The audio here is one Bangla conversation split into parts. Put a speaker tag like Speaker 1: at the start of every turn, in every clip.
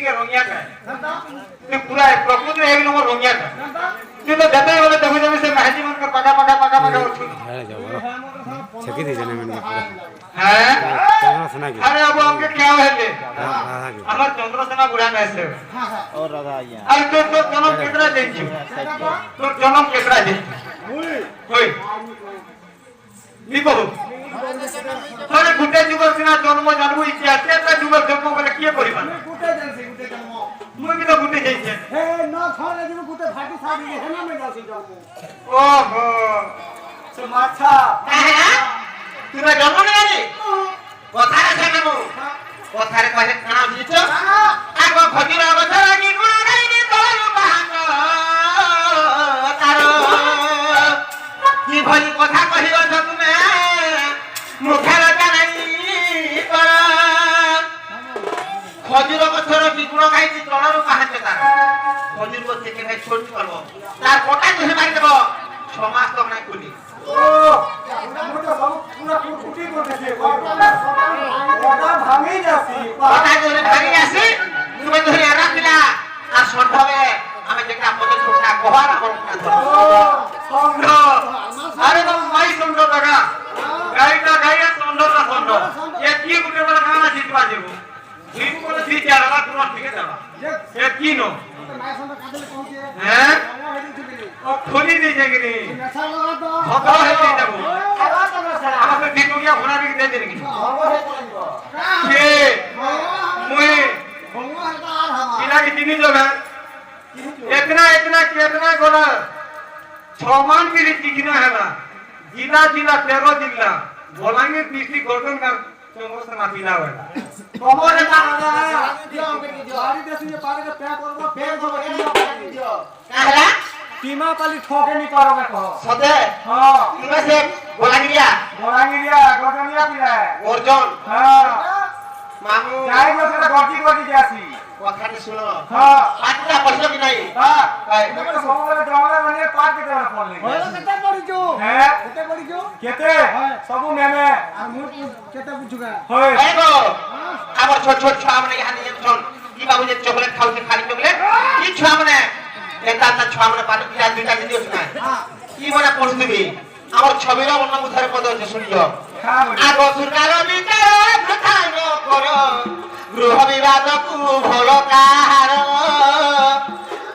Speaker 1: ଟିକେ ରଙ୍ଗିଆଟା ତୁ ପୁରା ପ୍ରକୃତି ଏକ ନମ୍ବର ରଙ୍ଗିଆଟା ତୁ ତ ଯେତେବେଳେ ଦେଖୁଛନ୍ତି ସେ ମାଝି ମାନଙ୍କର ପାଖା ଅଛୁ
Speaker 2: छेकी दी जने मन पूरा
Speaker 1: হ্যাঁ
Speaker 2: चंद्रसेना की
Speaker 1: अरे अब हमके क्या हेले
Speaker 2: राधा की
Speaker 1: हमार चंद्रसेना बुढ़ा में से
Speaker 3: और राधा आइया
Speaker 1: अरे तो जन्म केकरा देंगे तो जन्म केकरा दे होई नी बहु अरे गुटे जुगर सिना जन्म जानबो इतिहास केतना जुगर जन्म बोले किए करिबा
Speaker 4: गुटे जन्म
Speaker 1: मुई भी तो गुटे जइसे
Speaker 4: हे ना खाले जब गुटे फाटी साडी है ना में जासी जन्म
Speaker 1: ओहो
Speaker 4: से माछा
Speaker 1: तुरा जन्म नहीं आली কথারে জানাবো কথারে কহে কানা দিছ আগো খজির কথা লাগি গুণ গাইনি তোর বাহাঙ্গ তার কি ভলি কথা কহিও তুমি মুখের জানাই কর খজির কথার কি গুণ গাইছি তোর বাহাঙ্গ তার খজির বলতে কে ভাই ছোট করব তার কোটা ধরে মারি দেব সমাজ তো নাই করি
Speaker 4: ओ मोटा सब पूरा कुटी करते ओटा भांगी जासी
Speaker 1: কথা ধরে ভাঙি আসি তুমি ধরে রাখিলা আর সন্ধ্যাবে আমি যেটা পদে ছোটা গোহার আমার সন্ধ্য আরে তো মাই সন্ধ্য টাকা গাইটা গাইয়া সন্ধ্য না সন্ধ্য এ কি গুটে বলে কানা জিতবা দেব ঠিক বলে ঠিক আর আলা তোমা ঠিক দেবা এ কি নো
Speaker 4: मैं संग कादले पहुंचे
Speaker 1: হ্যাঁ
Speaker 4: आया हेदी चली
Speaker 1: ও খুনি দিছে কি নি
Speaker 4: नशा लगा दो
Speaker 1: ভগা হয়ে যাব
Speaker 4: आवा तो नशा
Speaker 1: আমাকে ভিটুকিয়া ঘোড়া বিকে দে দেনি কি
Speaker 4: हवा है तो
Speaker 1: কে মুই
Speaker 4: भंगवा है तो आर हवा
Speaker 1: इला की तीन जगह इतना गोला छमान भी टिकना है ना जिला 13 जिला बलांगीर डिस्ट्रिक्ट गोल्डन का चंद्रसेना पिला है
Speaker 4: कमरे दादा दियो हमके दियो गाड़ी देसी ये पारे के पैक करबो फेर दो दियो
Speaker 1: कहला
Speaker 4: सीमा पाली ठोके नहीं करोगे कहो
Speaker 1: सते
Speaker 4: हां
Speaker 1: इनमें से बलांगीरिया
Speaker 4: बोलांगिरिया गजनिया पिला है
Speaker 1: अर्जुन
Speaker 4: हां
Speaker 1: मामू
Speaker 4: जाई गो से गटी जासी
Speaker 1: কথা নি শুনো
Speaker 4: हां
Speaker 1: পাঁচটা প্রশ্ন কি নাই
Speaker 4: हां
Speaker 1: ভাই
Speaker 4: देखो सबले जमले माने पार के देला पड़ले होलो केते पड़ी जो हैं केते पड़ी जो केते सब मेमे आ मु केते बुझुगा होय
Speaker 1: এই গো আমার ছোট ছোট ছুয়া মানে ইহানি একজন কি বাবু যে চকলেট খাওছে খালি চকলেট কি ছুয়া মানে এটা না ছুয়া মানে পানি পিয়া দুইটা দিও না
Speaker 4: हां
Speaker 1: কি মানে পড়ছিবি আমার ছবির অন্য মুথারে পদ আছে শুনিও আগ সুরকার বিচার প্রথান কর গৃহ বিবাদকু ভল কাহার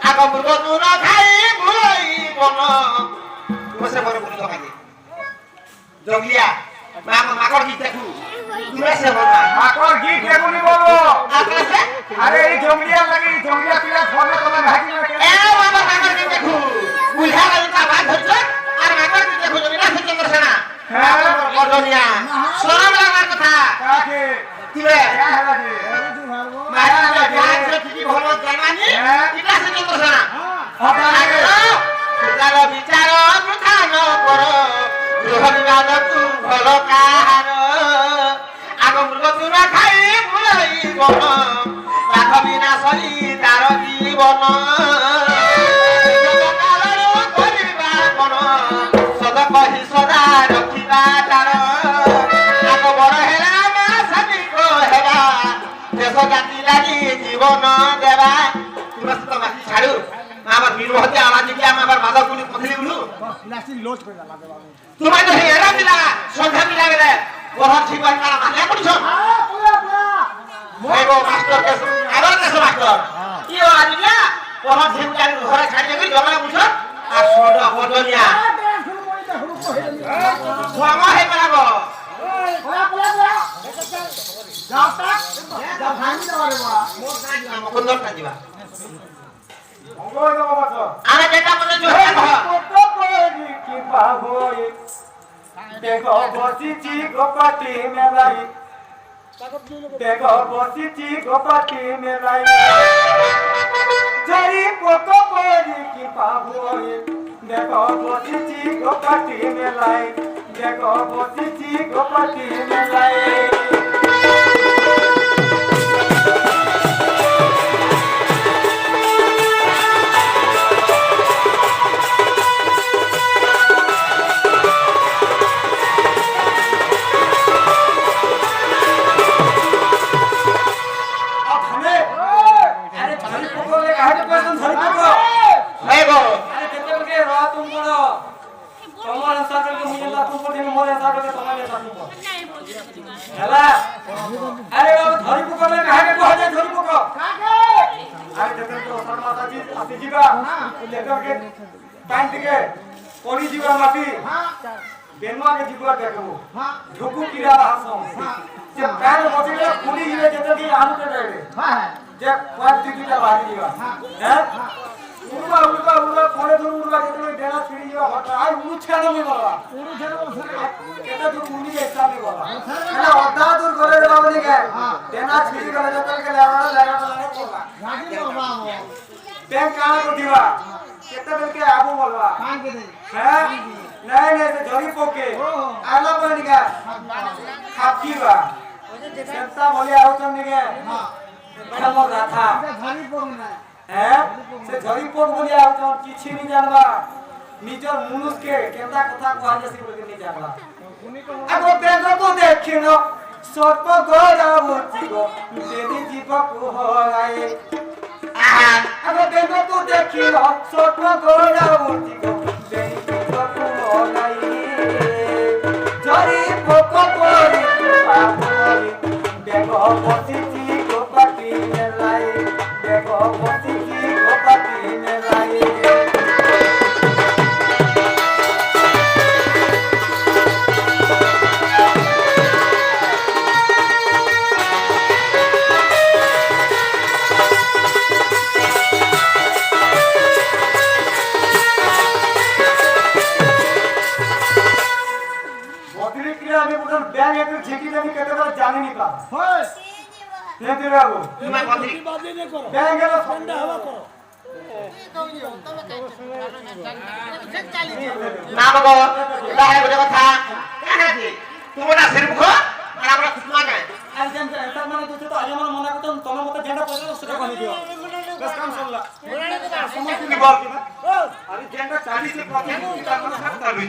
Speaker 1: আগ মৃগ তুর খাই ভুলাই বন বসে বড় বলি খাই জঙ্গলিয়া মাকড় কি দেখু তুমি সে বল
Speaker 4: आकर गीत केकुनी बोलो
Speaker 1: আকাশে
Speaker 4: अरे ई जंगलिया लगी जंगलिया पिला फोने तो भागी में के
Speaker 1: এ বাবা মাকড় কি দেখু বুঝা গেল তা বাদ ধরছ আর মাকড় কি দেখু তুমি না চন্দ্রসেনা হ্যাঁ বড়নিয়া শরম লাগার কথা
Speaker 4: काके
Speaker 1: কিবে
Speaker 4: क्या है लगे अरे जो हारबो
Speaker 1: মারা গাছ কি ভল জানানি এটা সে চন্দ্রসেনা সুতার বিচার প্রধান কর গৃহ বিবাদকু ভল কাহার আগ মৃগ চূড় খাই ভুলাই বন রাখ বিনাশী তার জীবন করিবা মন সদ কহি সদা রখিবা তার আগ বড় হেলা মা সাবিক হেবা দেশ জাতি লাগি জীবন দেবা তোমরা তো মাটি ছাড়ু আমার বীর হতে আওয়াজ কি আমার মাথা গুলি পথলি গুলো
Speaker 4: प्लास्टिक लोड कर ला बाबू
Speaker 1: তোমায় তো এরা দিলা সন্ধ্যা মিলা গেলে বহর জীবন কারা মানে করছ
Speaker 4: हां पूरा पूरा
Speaker 1: ভাইগো মাস্টার কে আবার কাছে মাস্টার কি ওরা দিলা বহর জীবন কারে ঘরে ছাড়িয়ে গই জমা বুঝছ আর ছোট বদনিয়া সমা হে পারাবো
Speaker 4: पूरा पूरा पूरा जाओ तक जा भांगी दो रे बा
Speaker 1: মোর কাজ না মকন্দর কাজ দিবা
Speaker 4: ओगो दो बाबा
Speaker 1: আমি যেটা বলে জোরে কহ
Speaker 4: तो कोई की बाहोए देखो बसीची गोपाटी में लाई देखो बसीची गोपाटी में लाई जरी पोको कोई की बाहोए देखो बसीची गोपाटी में लाई देखो बसीची गोपाटी में लाई আরে বাবু ধরি পোক না কাহাকে কোয়া যায় ধরি পোক আরে দেখেন তো ওসর মাতাজি আসি ଯିବା দেখকে টাইম থেকে পড়ি ଯିବା মাটি বেনুয়াকে ଯିବା দেখবো ঢুকু কিরা হাসম যে প্যান বসিলে পুলি ଯିବେ যেতে কি আলু কে দেবে যে কোয়ান্টি দিটা বাড়ি ଯିବା হ্যাঁ উড়বা উড়বা উড়বা পরে ধরু উড়বা যেতে ডেরা ছিড়ি ଯିବା হঠাৎ আর উড়ু ছাড়ে নি বাবা কেটা তো উড়ি এসা নি বাবা না অদা দূর করে দেবা বলি কে ডেনা ছিড়ি গলে যেতে কে লাগা লাগা পড়বা
Speaker 3: রাজি বাবা
Speaker 4: ব্যাংক কানা তো দিবা কেতে বেল কে আবু বলবা
Speaker 3: কাকে দে
Speaker 4: হ্যাঁ নাই নাই সে ঝরি পোকে আলা পানি কা খাপিবা সেটা বলি আউছন নিকে খাম গাথা
Speaker 3: ধরি পড় না
Speaker 4: হ্যাঁ সে ঝরি পোক বলি আউছন কিছু নি জানবা নিজর মনুষ্যকে কেতা কথা কোয়া যাসি বলি নি জানবা আগো ব্যাংক তো দেখিন সর্প গড়া মুচি গো দেবী জীবকু হলাই আগো ব্যাংক তো দেখিন সর্প গড়া মুচি গো দেবী জীবকু হলাই ঝরি পোক পরি পাপরি ব্যাংক বসিছি গোপাটি মেলাই ব্যাংক বসিছি গোপাটি মেলাই আমি বললাম ব্যাংক একটু ঝেঁকি দেবি কেটে বলে জানি নি পা
Speaker 3: হয়
Speaker 4: নেতে বাবু
Speaker 1: তুমি বদলি
Speaker 4: ব্যাংক গেল সন্ধ্যা হওয়া করো
Speaker 1: না বাবা তাহলে বড় কথা কাহাকে তুমি না সিরমুখ আর আমরা খুশমা নাই
Speaker 4: আর জান তার মানে তো তো আজ আমার মনে করতাম তোমার মত যেটা পয়সা সেটা কমে দিও বেশ কাম চললা সময় কি বল আরে যেটা 40 এর কথা তার মানে 7 টা লই